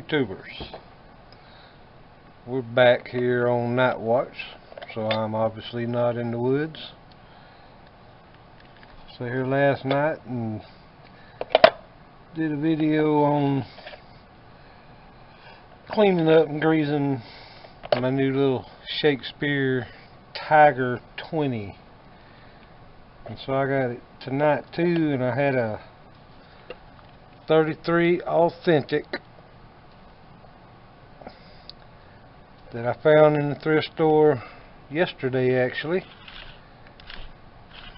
YouTubers, we're back here on night watch, so I'm obviously not in the woods. So here last night and did a video on cleaning up and greasing my new little Shakespeare Tiger 20. And so I got it tonight too, and I had a 33 authentic that I found in the thrift store yesterday. Actually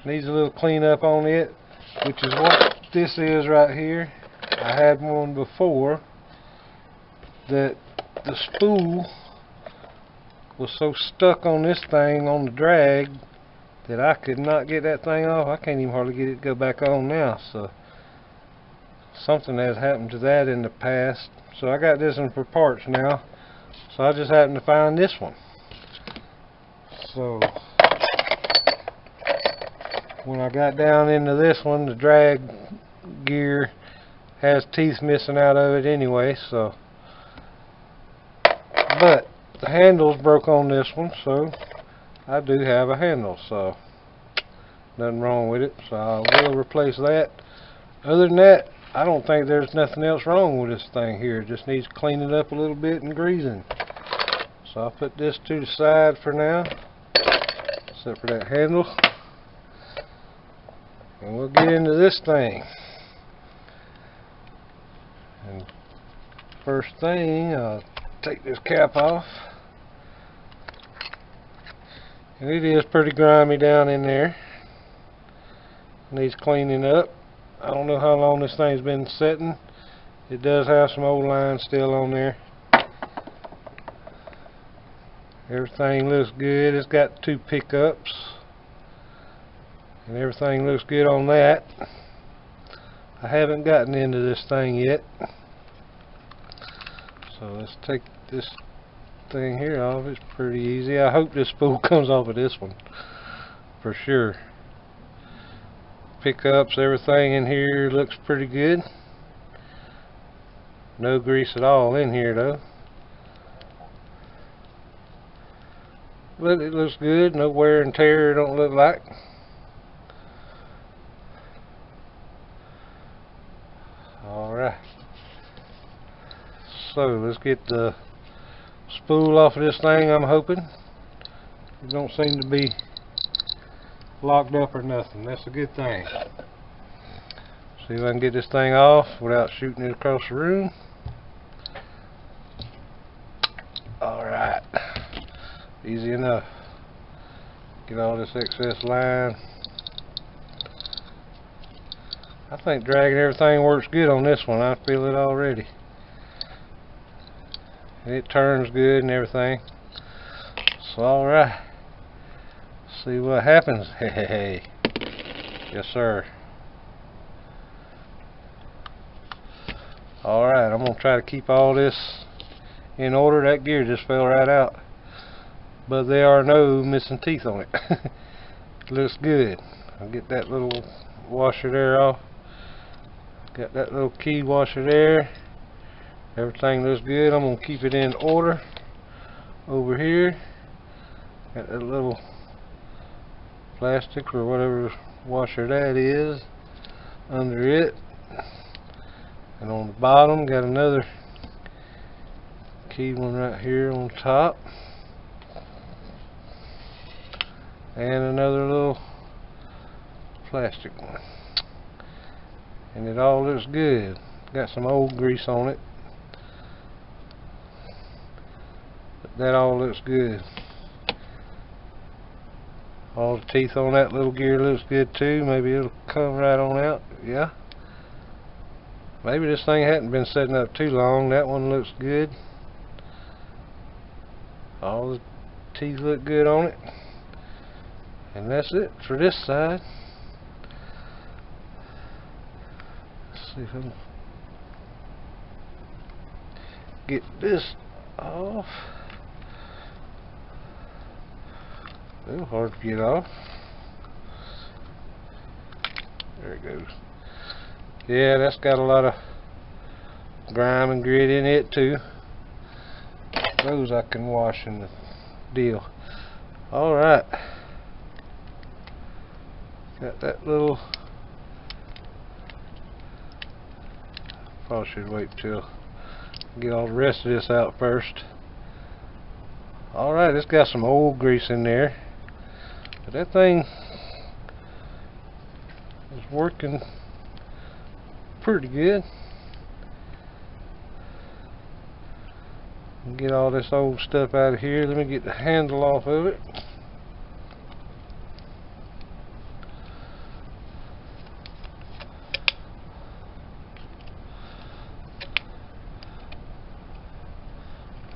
needs a little cleanup on it, which is what this is right here. I had one before that the spool was so stuck on this thing on the drag that I could not get that thing off. I can't even hardly get it to go back on now. So something has happened to that in the past. So I got this one for parts now. So I just happened to find this one. So when I got down into this one, the drag gear has teeth missing out of it anyway. So, but the handle's broke on this one, so I do have a handle. So nothing wrong with it. So I will replace that. Other than that, I don't think there's nothing else wrong with this thing here. It just needs cleaning up a little bit and greasing. So I'll put this to the side for now, except for that handle. And we'll get into this thing. And first thing, I'll take this cap off. And it is pretty grimy down in there. Needs cleaning up. I don't know how long this thing's been sitting. It does have some old lines still on there. Everything looks good. It's got 2 pickups, and everything looks good on that. I haven't gotten into this thing yet, so let's take this thing here off. It's pretty easy. I hope this spool comes off of this one for sure. Pickups, everything in here looks pretty good. No grease at all in here though, but it looks good. No wear and tear, it don't look like. Alright, so let's get the spool off of this thing. I'm hoping it don't seem to be locked up or nothing. That's a good thing. See if I can get this thing off without shooting it across the room. Alright, easy enough. Get all this excess line. I think dragging everything works good on this one. I feel it already. And it turns good and everything. So alright, see what happens. Hey, yes sir. Alright, I'm going to try to keep all this in order. That gear just fell right out, but there are no missing teeth on it. Looks good. I'll get that little washer there off. Got that little key washer there. Everything looks good. I'm going to keep it in order over here. Got that little plastic or whatever washer that is under it, and on the bottom got another key one right here on top, and another little plastic one, and it all looks good. Got some old grease on it, but that all looks good. All the teeth on that little gear looks good too. Maybe it'll come right on out. Yeah. Maybe this thing hadn't been setting up too long. That one looks good. All the teeth look good on it. And that's it for this side. Let's see if I can get this off. A little hard to get off. There it goes. Yeah, that's got a lot of grime and grit in it too. Those I can wash in the deal. Alright. Got that little... Probably should wait till get all the rest of this out first. Alright, it's got some old grease in there, but that thing is working pretty good. Get all this old stuff out of here. Let me get the handle off of it.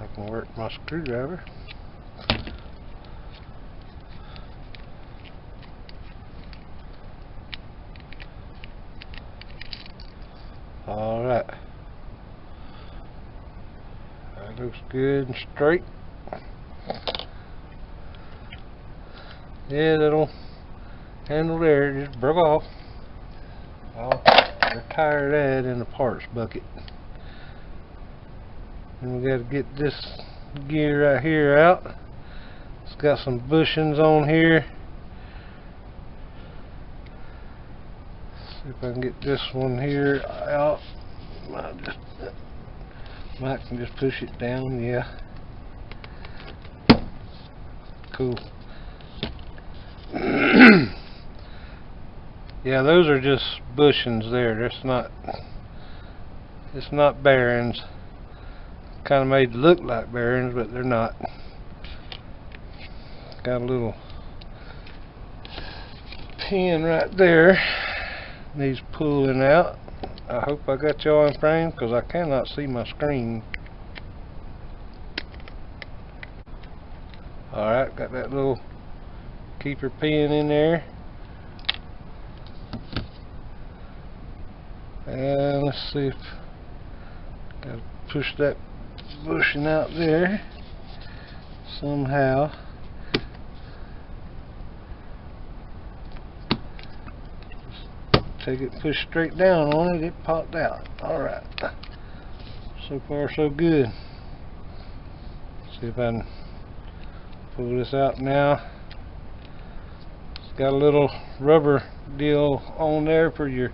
I can work my screwdriver. Alright. That looks good and straight. Yeah, that'll handle there. Just broke off. I'll retire that in the parts bucket. And we got to get this gear right here out. It's got some bushings on here. See if I can get this one here out. Might can just push it down. Yeah. Cool. Yeah, those are just bushings there. It's not bearings. Kind of made to look like bearings, but they're not. Got a little pin right there. Needs pulling out. I hope I got y'all in frame because I cannot see my screen. Alright, got that little keeper pin in there. And let's see if got to push that bushing out there somehow. Take it, push straight down on it, it popped out. Alright. So far so good. See if I can pull this out now. It's got a little rubber deal on there for your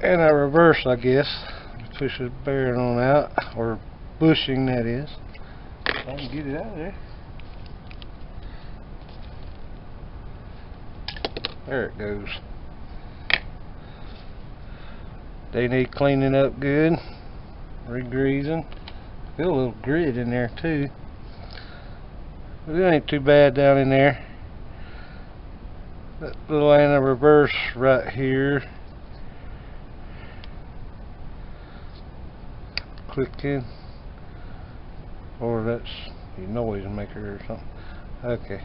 anti-reverse, I guess. Push this bearing on out, or bushing that is. I can get it out of there. There it goes. They need cleaning up good, re-greasing. Feel a little grit in there too, but it ain't too bad down in there. That little anti-reverse right here. Click in, or that's your noise maker or something. Okay.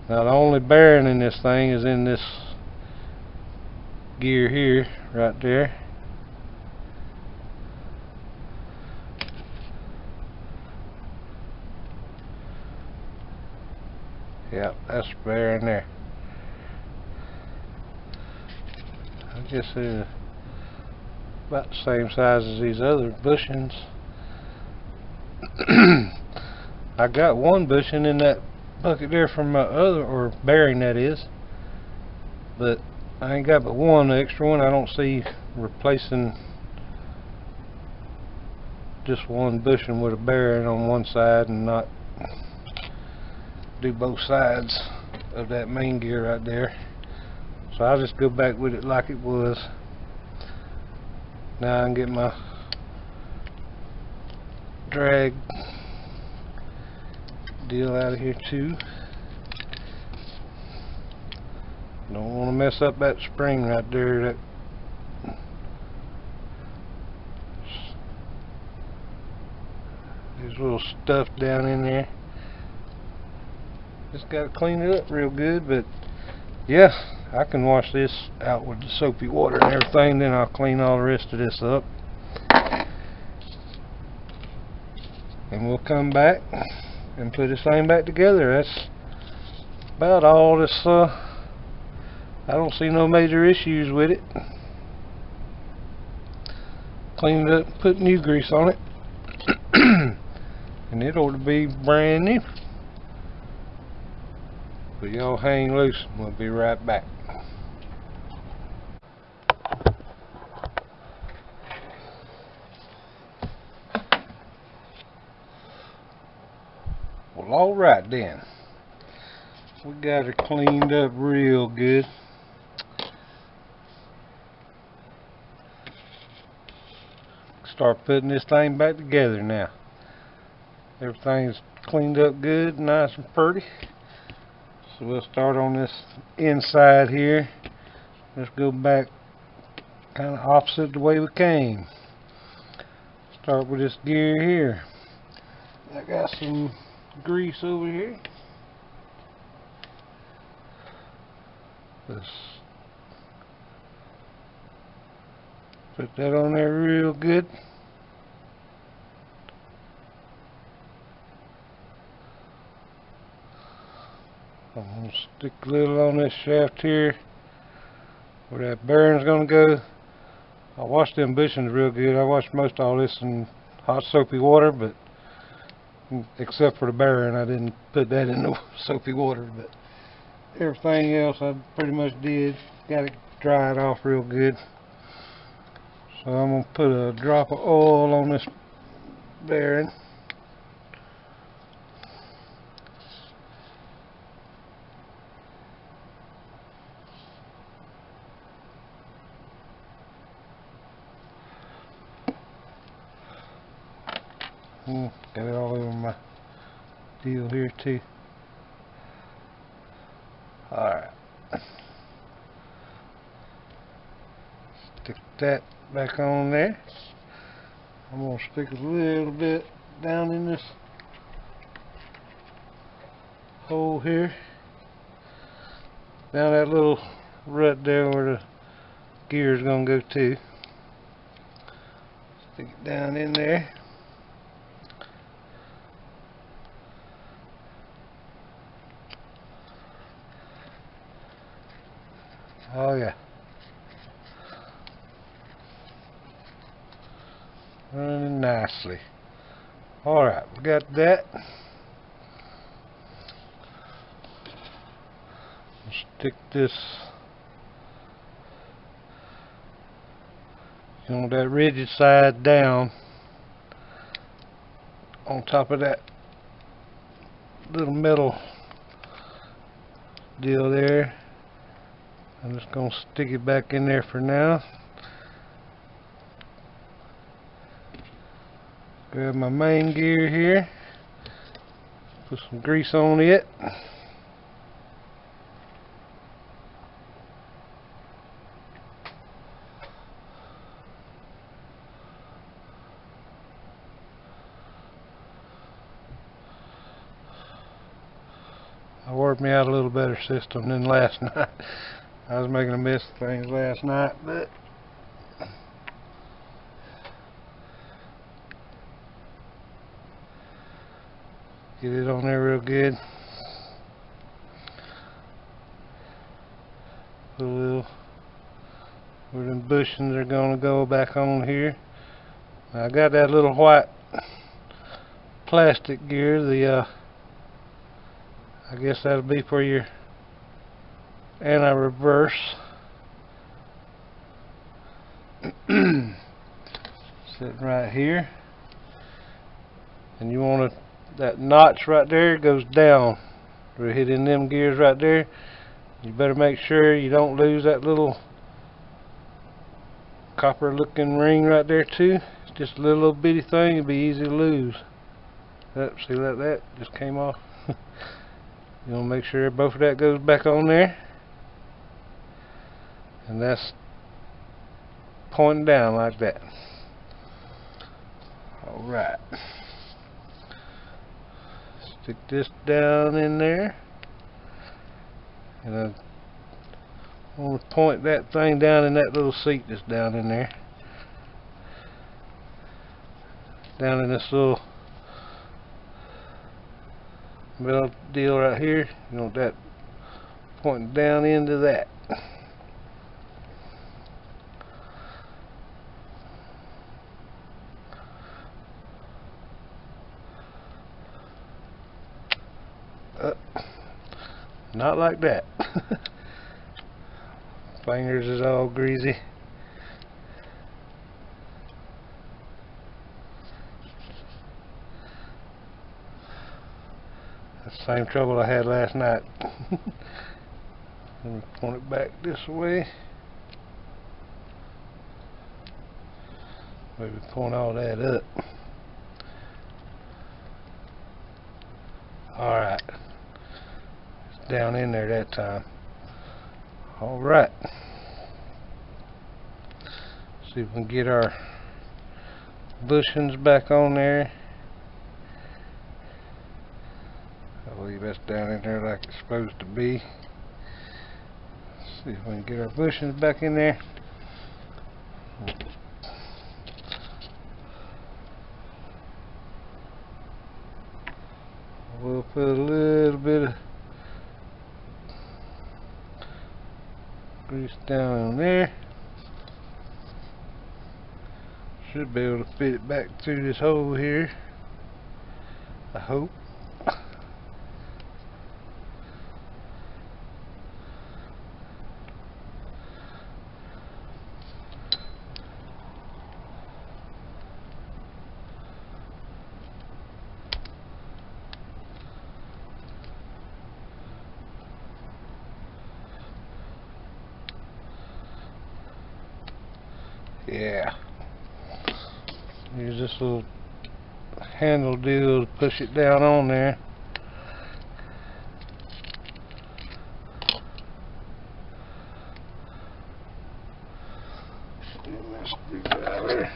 Now the only bearing in this thing is in this gear here, right there. Yep, that's the bearing there. I guess they're about the same size as these other bushings. I got one bushing in that bucket there from my other, or bearing that is, but I ain't got but one. The extra one I don't see replacing just one bushing with a bearing on one side and not do both sides of that main gear right there. So I'll just go back with it like it was. Now I can get my drag deal out of here too. Don't want to mess up that spring right there. That there's a little stuff down in there. Just got to clean it up real good, but yeah, I can wash this out with the soapy water and everything, then I'll clean all the rest of this up. And we'll come back and put this thing back together. That's about all this. I don't see no major issues with it. clean it up and put new grease on it. And it ought to be brand new. But y'all hang loose and we'll be right back. Well, alright then. We got her cleaned up real good. Start putting this thing back together now. Everything's cleaned up good, nice and pretty. So we'll start on this inside here. Let's go back kind of opposite the way we came. Start with this gear here. I got some grease over here. Let's put that on there real good. I'm going to stick a little on this shaft here where that bearing's going to go. I washed them bushings real good. I washed most all this in hot soapy water, but except for the bearing, I didn't put that in the soapy water. But everything else I pretty much did. Got it dried off real good. So I'm going to put a drop of oil on this bearing. Got it all over my deal here too. Alright. Stick that back on there. I'm going to stick a little bit down in this hole here. Down that little rut there where the gear is going to go to. Stick it down in there. Oh yeah. Running nicely. Alright, we got that. Stick this on that rigid side down on top of that little metal deal there. I'm just going to stick it back in there for now. Grab my main gear here. Put some grease on it. I worked me out a little better system than last night. I was making a mess of things last night, but get it on there real good. Put a little where them bushings are going to go back on here. Now, I got that little white plastic gear. The I guess that'll be for your anti-reverse. Sitting right here, and you want that notch right there goes down. We're hitting them gears right there. You better make sure you don't lose that little copper looking ring right there too. It's just a little bitty thing, it'd be easy to lose. Yep, see that just came off. You want to make sure both of that goes back on there, and that's pointing down like that. Alright, stick this down in there, and I want to point that thing down in that little seat that's down in there, down in this little metal deal right here. You want that pointing down into that. Not like that. Fingers is all greasy. That's the same trouble I had last night. Let me point it back this way. Maybe point all that up. Alright. It's down in there that time. Alright. See if we can get our bushings back on there. I believe that's down in there like it's supposed to be. See if we can get our bushings back in there. We'll put a little bit of grease down on there. Should be able to fit it back through this hole here, I hope. Yeah. Use this little handle deal to push it down on there. Screwdriver.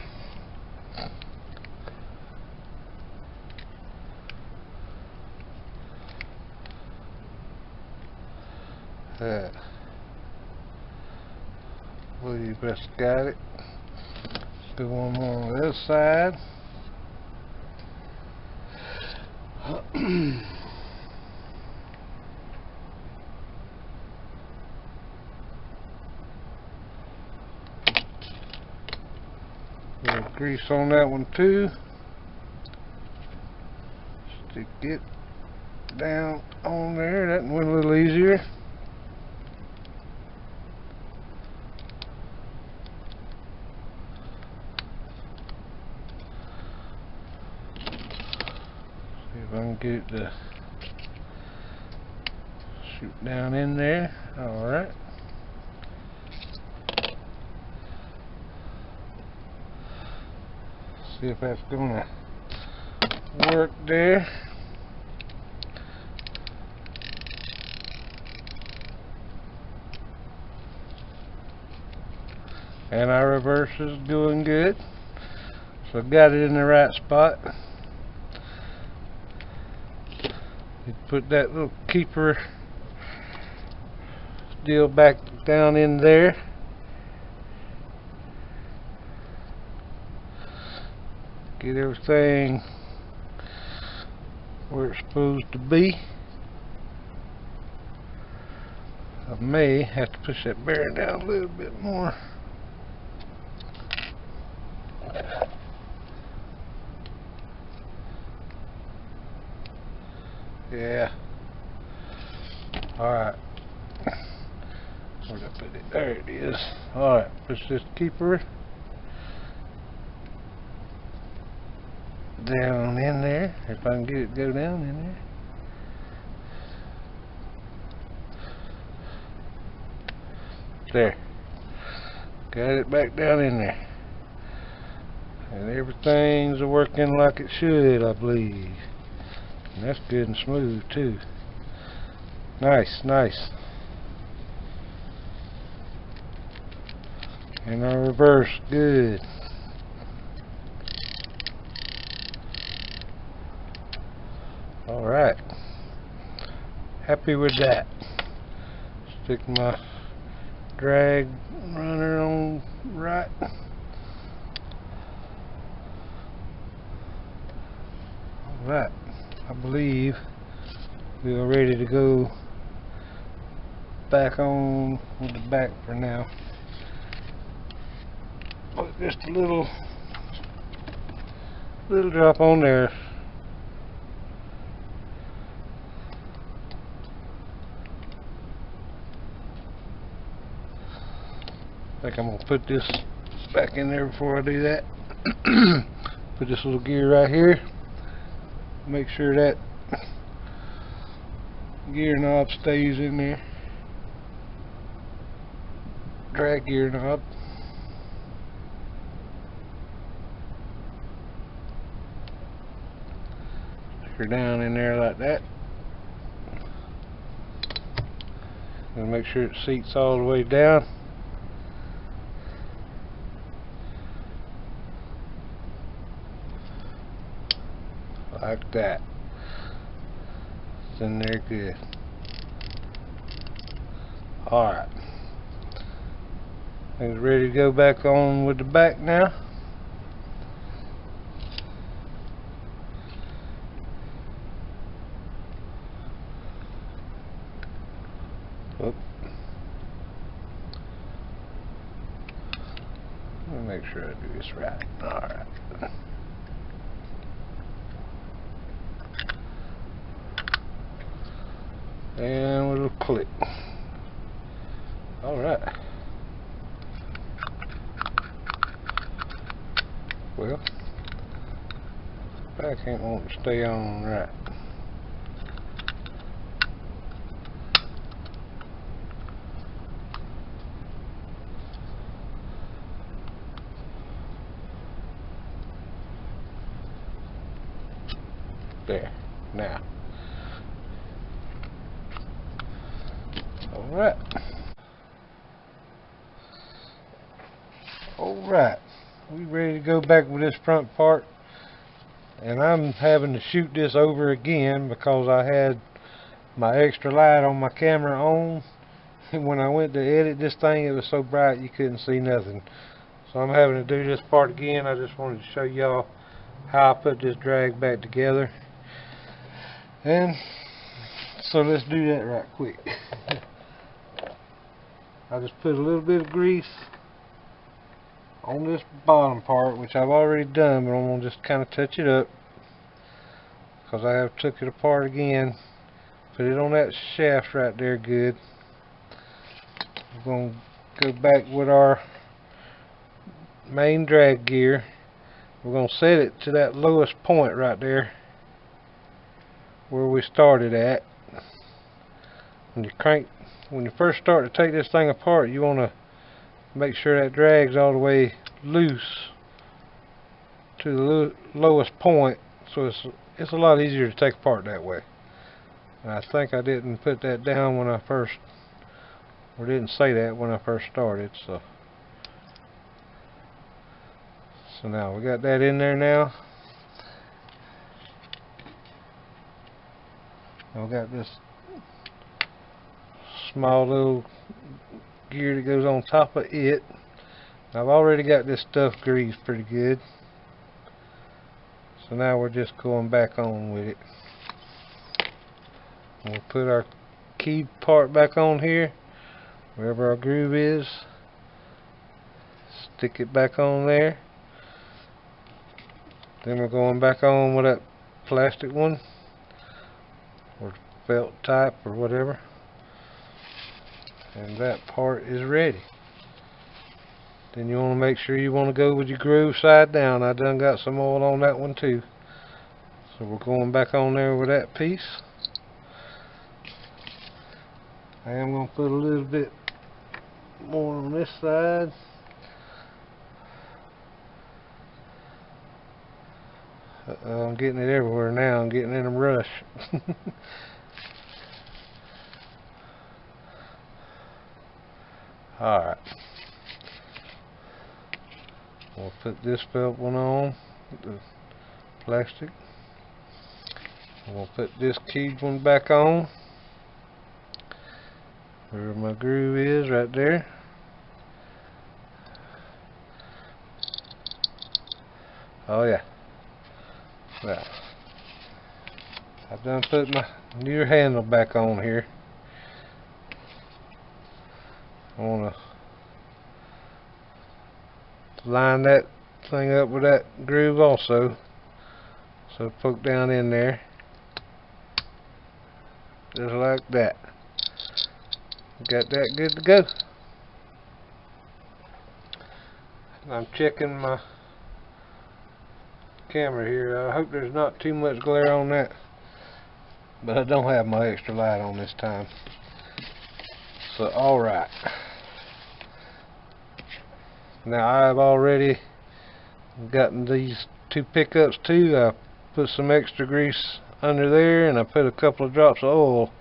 Well, you best got it. Do one more on this side. Little grease on that one too. Stick it down on there. That went a little easier. If I can get it to shoot down in there. Alright. See if that's gonna work there. And our reverse is doing good. So I've got it in the right spot. You put that little keeper deal back down in there. Get everything where it's supposed to be. I may have to push that bearing down a little bit more. Yeah. Alright. Where'd I put it? There it is. Alright, push this keeper down in there. If I can get it to go down in there. There. Got it back down in there. And everything's working like it should, I believe. And that's good and smooth too. Nice, nice. And our reverse, good. Alright. Happy with that. Stick my drag runner on right. Alright. I believe we are ready to go back on with the back for now. Put just a little drop on there. think I'm gonna put this back in there before I do that. Put this little gear right here. Make sure that gear knob stays in there. Drag gear knob. Stick her down in there like that. And make sure it seats all the way down. Like that. It's in there good. Alright. It's ready to go back on with the back now. Oop. Let me make sure I do this right. Alright. And we'll click. Alright. Well, back ain't want to stay on right. There. Now. Alright. Alright. We ready to go back with this front part. And I'm having to shoot this over again because I had my extra light on my camera on. And when I went to edit this thing, it was so bright you couldn't see nothing. So I'm having to do this part again. I just wanted to show y'all how I put this drag back together. And so let's do that right quick. I just put a little bit of grease on this bottom part, which I've already done, but I'm going to just kind of touch it up because I have took it apart again. Put it on that shaft right there good. We're going to go back with our main drag gear. We're going to set it to that lowest point right there where we started at. When you first start to take this thing apart, you want to make sure that drag's all the way loose to the lowest point, so it's a lot easier to take apart that way. And I think I didn't put that down when I first, or didn't say that when I first started. So now we got that in there now. And we got this small little gear that goes on top of it. I've already got this stuff greased pretty good, so now we're just going back on with it. We'll put our key part back on here wherever our groove is, stick it back on there. Then we're going back on with that plastic one or felt type or whatever. And that part is ready. Then you want to make sure you want to go with your groove side down. I done got some oil on that one too. So we're going back on there with that piece. I am going to put a little bit more on this side. I'm getting it everywhere now. I'm getting in a rush. Alright. We'll put this felt one on, the plastic. We'll put this keyed one back on, where my groove is, right there. Oh yeah. Well, I've done put my new handle back on here. I want to line that thing up with that groove also, so poke down in there just like that. Got that good to go. I'm checking my camera here. I hope there's not too much glare on that, but I don't have my extra light on this time. So alright, now I've already gotten these two pickups too. I put some extra grease under there, and I put a couple of drops of oil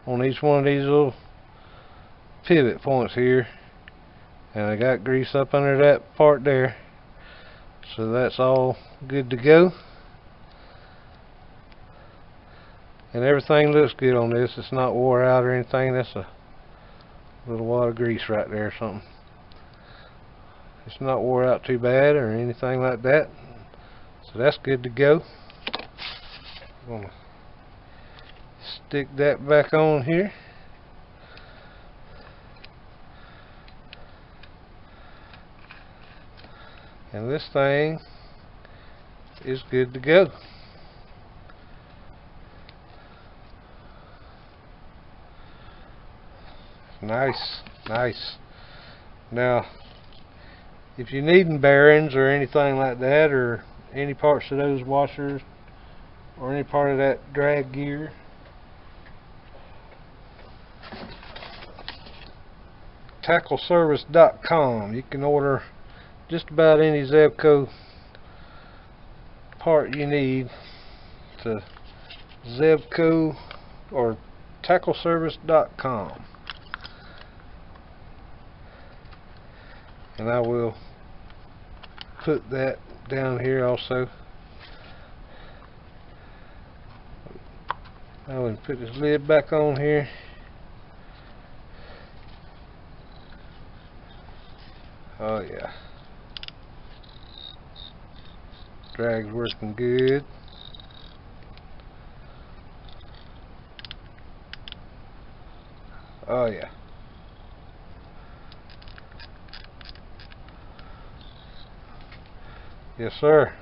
on each one of these little pivot points here, and I got grease up under that part there, so that's all good to go. And everything looks good on this. It's not wore out or anything. That's a little wad of grease right there or something. It's not wore out too bad or anything like that, so that's good to go. I'm gonna stick that back on here. And this thing is good to go. Nice, nice. Now, if you're needing bearings or anything like that, or any parts of those washers, or any part of that drag gear, tackleservice.com. You can order just about any Zebco part you need to Zebco or tackleservice.com. And I will put that down here also. I will put this lid back on here. Oh yeah, drag's working good. Oh yeah. Yes sir.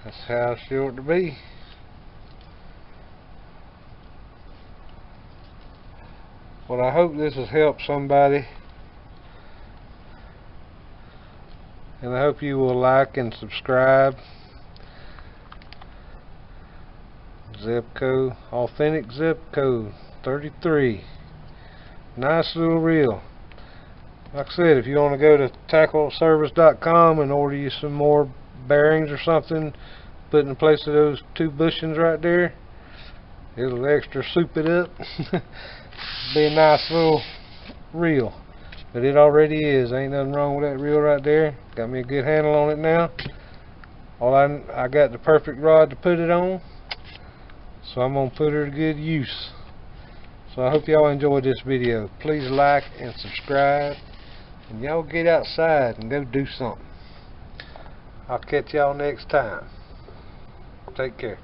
That's how it's sure to be. Well, I hope this has helped somebody, and I hope you will like and subscribe. Zebco, authentic Zebco 33. Nice little reel. Like I said, if you want to go to tackleservice.com and order you some more bearings or something, put in place of those two bushings right there, it'll extra soup it up. Be a nice little reel. But it already is. Ain't nothing wrong with that reel right there. Got me a good handle on it now. I got the perfect rod to put it on, so I'm gonna put her to good use. So I hope y'all enjoyed this video. Please like and subscribe, and y'all get outside and go do something. I'll catch y'all next time. Take care.